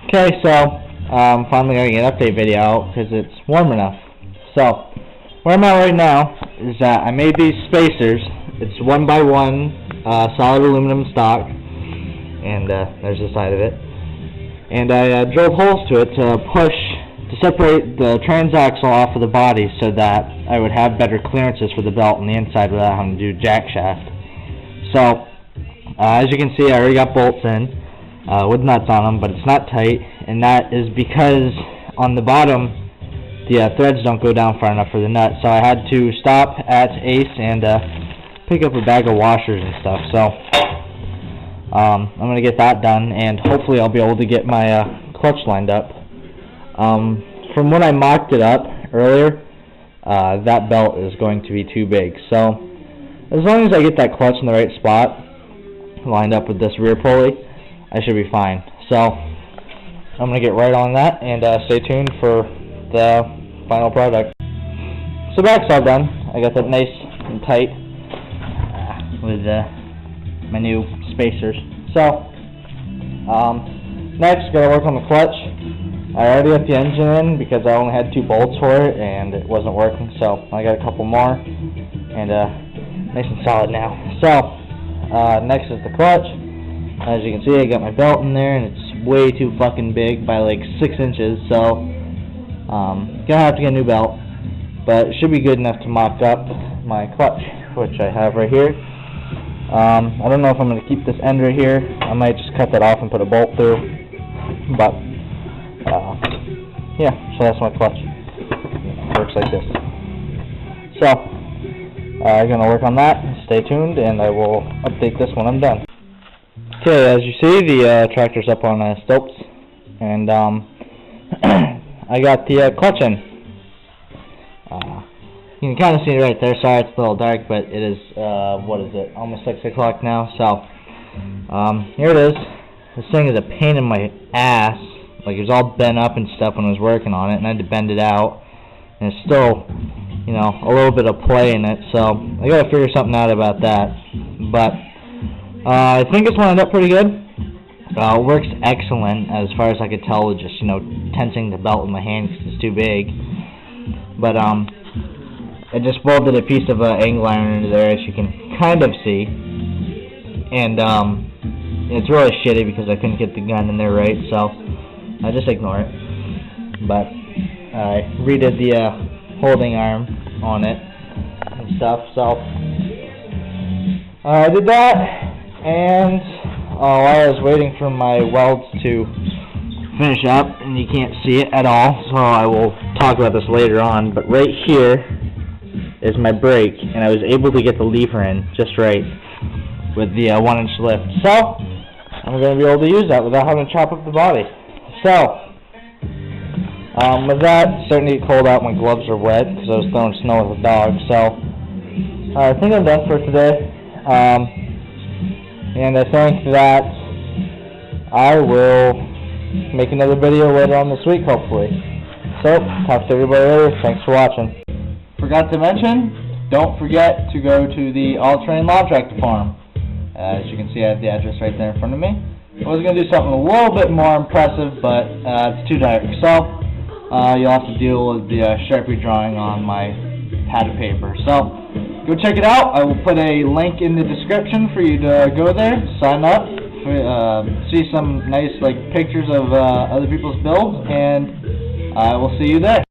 Okay, so finally gonna get an update video out because it's warm enough. So where I'm at right now is that I made these spacers. It's 1x1 solid aluminum stock, and there's the side of it. And I drilled holes to it to separate the transaxle off of the body so that I would have better clearances for the belt on the inside without having to do jack shaft. So as you can see, I already got bolts in with nuts on them, but it's not tight, and that is because on the bottom the threads don't go down far enough for the nut. So I had to stop at Ace and pick up a bag of washers and stuff. So I'm going to get that done, and hopefully I'll be able to get my clutch lined up. From when I mocked it up earlier, that belt is going to be too big. So as long as I get that clutch in the right spot, lined up with this rear pulley, I should be fine. So I'm going to get right on that, and stay tuned for the final product. So back's all done. I got that nice and tight with my new spacers. So next, gotta work on the clutch. I already got the engine in because I only had 2 bolts for it and it wasn't working, so I got a couple more, and nice and solid now. So next is the clutch. As you can see, I got my belt in there, and it's way too fucking big by like 6 inches, so gonna have to get a new belt, but it should be good enough to mock up my clutch, which I have right here. I don't know if I'm going to keep this end right here. I might just cut that off and put a bolt through, but yeah, so that's my clutch. It works like this. So I'm going to work on that. Stay tuned, and I will update this when I'm done. Okay, as you see, the tractor's up on stilts, and I got the clutch in. You can kind of see it right there. Sorry, it's a little dark, but it is, what is it, almost 6 o'clock now. So here it is. This thing is a pain in my ass. Like, it was all bent up and stuff when I was working on it, and I had to bend it out, and it's still, you know, a little bit of play in it, so I gotta figure something out about that. But I think it's lined up pretty good. It works excellent as far as I could tell with just, you know, tensing the belt with my hand because it's too big. But I just welded a piece of angle iron into there, as you can kind of see, and it's really shitty because I couldn't get the gun in there right, so I just ignore it. But I redid the holding arm on it and stuff, so I did that, and while I was waiting for my welds to finish up, and you can't see it at all, so I will talk about this later on, but right here is my brake, and I was able to get the lever in just right with the 1-inch lift. So I'm going to be able to use that without having to chop up the body. So with that, it's starting to get cold out. My gloves are wet because I was throwing snow with the dog. So I think I'm done for today, and I think that I will make another video later on this week, hopefully. So talk to everybody later. Thanks for watching. Forgot to mention, don't forget to go to the all-terrain lawn tractor farm. As you can see, I have the address right there in front of me. I was going to do something a little bit more impressive, but it's too dark. So you'll have to deal with the Sharpie drawing on my pad of paper. So go check it out. I will put a link in the description for you to go there, sign up, see some nice pictures of other people's builds, and I will see you there.